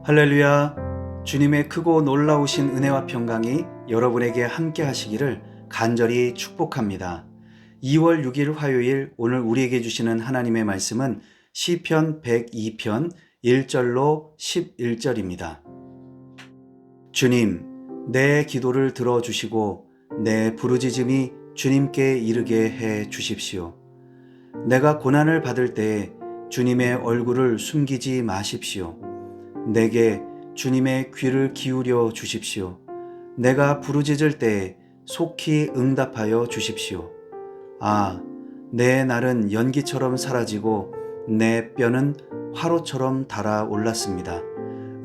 할렐루야. 주님의 크고 놀라우신 은혜와 평강이 여러분에게 함께 하시기를 간절히 축복합니다. 2월 6일 화요일 오늘 우리에게 주시는 하나님의 말씀은 시편 102편 1절로 11절입니다. 주님, 내 기도를 들어주시고 내 부르짖음이 주님께 이르게 해 주십시오. 내가 고난을 받을 때에 주님의 얼굴을 숨기지 마십시오. 내게 주님의 귀를 기울여 주십시오. 내가 부르짖을 때에 속히 응답하여 주십시오. 아, 내 날은 연기처럼 사라지고 내 뼈는 화로처럼 달아올랐습니다.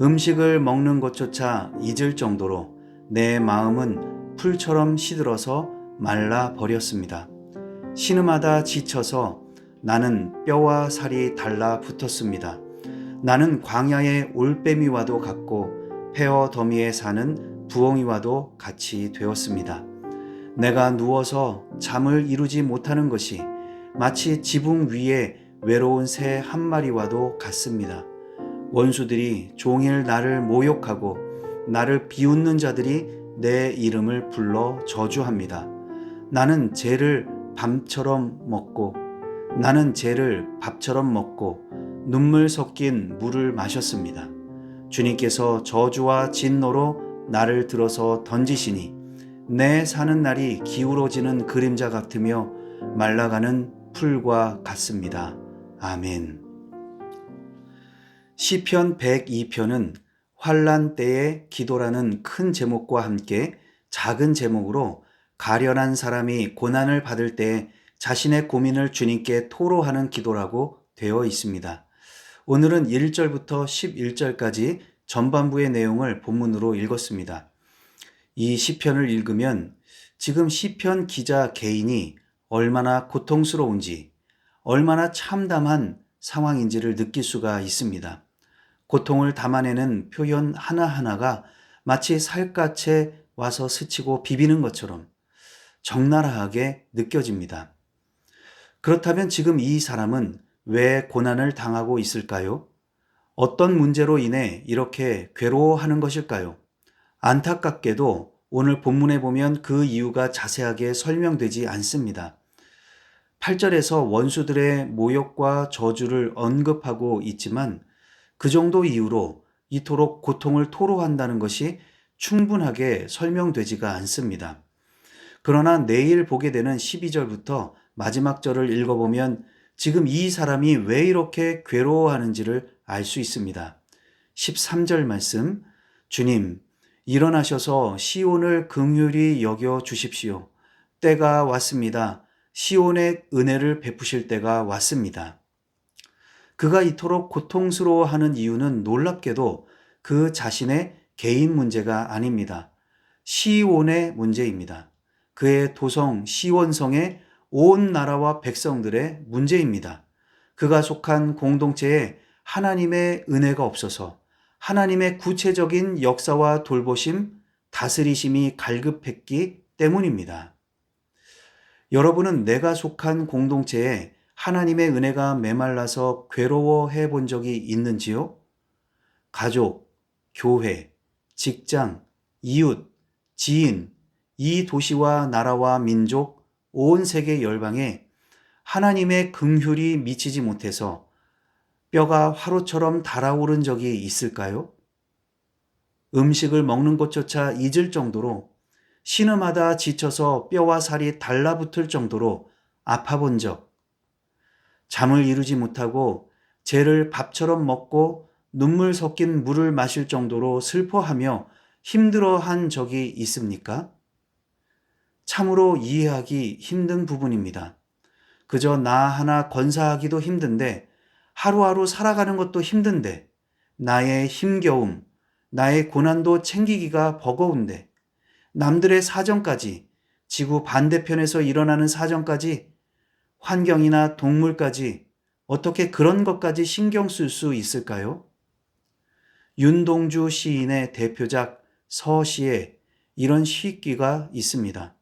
음식을 먹는 것조차 잊을 정도로 내 마음은 풀처럼 시들어서 말라 버렸습니다. 신음하다 지쳐서 나는 뼈와 살이 달라붙었습니다. 나는 광야의 올빼미와도 같고 폐허 더미에 사는 부엉이와도 같이 되었습니다. 내가 누워서 잠을 이루지 못하는 것이 마치 지붕 위에 외로운 새 한 마리와도 같습니다. 원수들이 종일 나를 모욕하고 나를 비웃는 자들이 내 이름을 불러 저주합니다. 나는 죄를 밥처럼 먹고 눈물 섞인 물을 마셨습니다. 주님께서 저주와 진노로 나를 들어서 던지시니 내 사는 날이 기울어지는 그림자 같으며 말라가는 풀과 같습니다. 아멘. 시편 102편은 환난 때의 기도라는 큰 제목과 함께 작은 제목으로 가련한 사람이 고난을 받을 때 자신의 고민을 주님께 토로하는 기도라고 되어 있습니다. 오늘은 1절부터 11절까지 전반부의 내용을 본문으로 읽었습니다. 이 시편을 읽으면 지금 시편 기자 개인이 얼마나 고통스러운지, 얼마나 참담한 상황인지를 느낄 수가 있습니다. 고통을 담아내는 표현 하나하나가 마치 살갗에 와서 스치고 비비는 것처럼 적나라하게 느껴집니다. 그렇다면 지금 이 사람은 왜 고난을 당하고 있을까요? 어떤 문제로 인해 이렇게 괴로워하는 것일까요? 안타깝게도 오늘 본문에 보면 그 이유가 자세하게 설명되지 않습니다. 8절에서 원수들의 모욕과 저주를 언급하고 있지만 그 정도 이유로 이토록 고통을 토로한다는 것이 충분하게 설명되지가 않습니다. 그러나 내일 보게 되는 12절부터 마지막 절을 읽어보면 지금 이 사람이 왜 이렇게 괴로워하는지를 알 수 있습니다. 13절 말씀, 주님, 일어나셔서 시온을 긍휼히 여겨 주십시오. 때가 왔습니다. 시온의 은혜를 베푸실 때가 왔습니다. 그가 이토록 고통스러워하는 이유는 놀랍게도 그 자신의 개인 문제가 아닙니다. 시온의 문제입니다. 그의 도성 시온성의 온 나라와 백성들의 문제입니다. 그가 속한 공동체에 하나님의 은혜가 없어서 하나님의 구체적인 역사와 돌보심, 다스리심이 갈급했기 때문입니다. 여러분은 내가 속한 공동체에 하나님의 은혜가 메말라서 괴로워해 본 적이 있는지요? 가족, 교회, 직장, 이웃, 지인, 이 도시와 나라와 민족, 온 세계 열방에 하나님의 긍휼이 미치지 못해서 뼈가 화로처럼 달아오른 적이 있을까요? 음식을 먹는 것조차 잊을 정도로 신음하다 지쳐서 뼈와 살이 달라붙을 정도로 아파본 적, 잠을 이루지 못하고 죄를 밥처럼 먹고 눈물 섞인 물을 마실 정도로 슬퍼하며 힘들어한 적이 있습니까? 참으로 이해하기 힘든 부분입니다. 그저 나 하나 건사하기도 힘든데, 하루하루 살아가는 것도 힘든데, 나의 힘겨움, 나의 고난도 챙기기가 버거운데, 남들의 사정까지, 지구 반대편에서 일어나는 사정까지, 환경이나 동물까지 어떻게 그런 것까지 신경 쓸 수 있을까요? 윤동주 시인의 대표작 서시에 이런 시귀가 있습니다.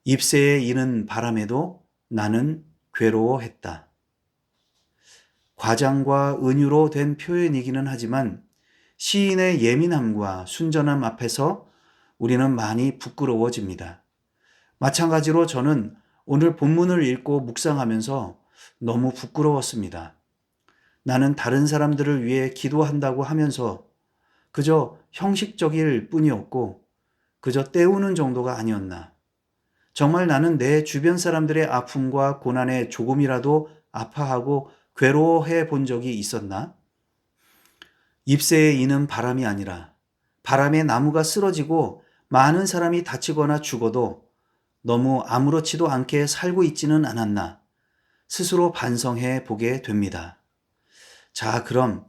잎새에 이는 바람에도 나는 괴로워했다. 과장과 은유로 된 표현이기는 하지만 시인의 예민함과 순전함 앞에서 우리는 많이 부끄러워집니다. 마찬가지로 저는 오늘 본문을 읽고 묵상하면서 너무 부끄러웠습니다. 나는 다른 사람들을 위해 기도한다고 하면서 그저 형식적일 뿐이었고 그저 때우는 정도가 아니었나. 정말 나는 내 주변 사람들의 아픔과 고난에 조금이라도 아파하고 괴로워해 본 적이 있었나? 잎새에 이는 바람이 아니라 바람에 나무가 쓰러지고 많은 사람이 다치거나 죽어도 너무 아무렇지도 않게 살고 있지는 않았나 스스로 반성해 보게 됩니다. 자, 그럼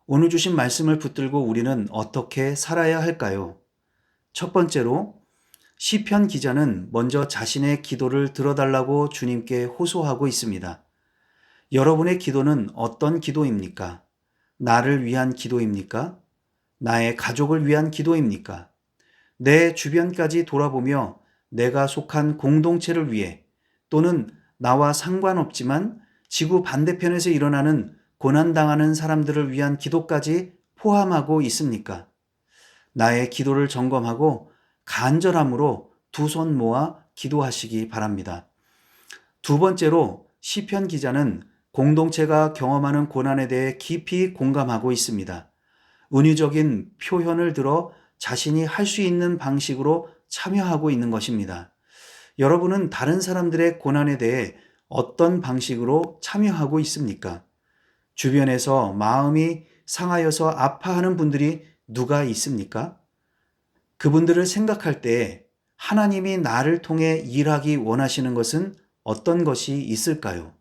오늘 주신 말씀을 붙들고 우리는 어떻게 살아야 할까요? 첫 번째로 시편 기자는 먼저 자신의 기도를 들어달라고 주님께 호소하고 있습니다. 여러분의 기도는 어떤 기도입니까? 나를 위한 기도입니까? 나의 가족을 위한 기도입니까? 내 주변까지 돌아보며 내가 속한 공동체를 위해 또는 나와 상관없지만 지구 반대편에서 일어나는 고난당하는 사람들을 위한 기도까지 포함하고 있습니까? 나의 기도를 점검하고 간절함으로 두 손 모아 기도하시기 바랍니다. 두 번째로 시편 기자는 공동체가 경험하는 고난에 대해 깊이 공감하고 있습니다. 은유적인 표현을 들어 자신이 할 수 있는 방식으로 참여하고 있는 것입니다. 여러분은 다른 사람들의 고난에 대해 어떤 방식으로 참여하고 있습니까? 주변에서 마음이 상하여서 아파하는 분들이 누가 있습니까? 그분들을 생각할 때 하나님이 나를 통해 일하기 원하시는 것은 어떤 것이 있을까요?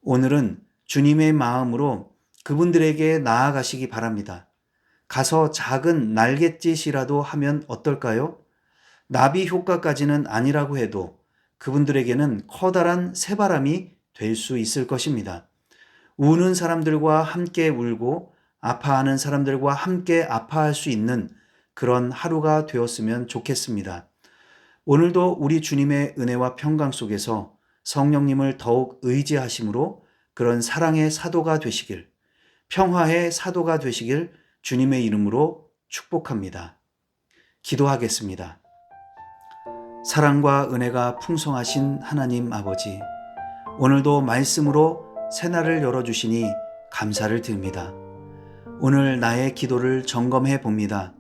오늘은 주님의 마음으로 그분들에게 나아가시기 바랍니다. 가서 작은 날갯짓이라도 하면 어떨까요? 나비 효과까지는 아니라고 해도 그분들에게는 커다란 새바람이 될 수 있을 것입니다. 우는 사람들과 함께 울고 아파하는 사람들과 함께 아파할 수 있는 그런 하루가 되었으면 좋겠습니다. 오늘도 우리 주님의 은혜와 평강 속에서 성령님을 더욱 의지하심으로 그런 사랑의 사도가 되시길, 평화의 사도가 되시길 주님의 이름으로 축복합니다. 기도하겠습니다. 사랑과 은혜가 풍성하신 하나님 아버지, 오늘도 말씀으로 새날을 열어주시니 감사를 드립니다. 오늘 나의 기도를 점검해 봅니다.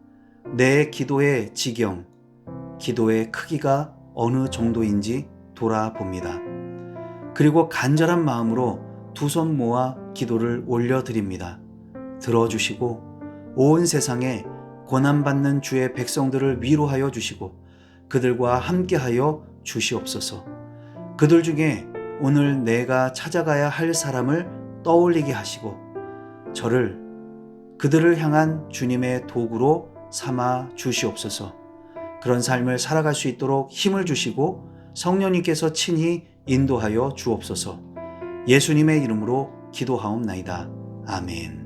내 기도의 지경, 기도의 크기가 어느 정도인지 돌아봅니다. 그리고 간절한 마음으로 두 손 모아 기도를 올려드립니다. 들어주시고 온 세상에 고난받는 주의 백성들을 위로하여 주시고 그들과 함께하여 주시옵소서. 그들 중에 오늘 내가 찾아가야 할 사람을 떠올리게 하시고 저를 그들을 향한 주님의 도구로 삼아 주시옵소서. 그런 삶을 살아갈 수 있도록 힘을 주시고 성령님께서 친히 인도하여 주옵소서. 예수님의 이름으로 기도하옵나이다. 아멘.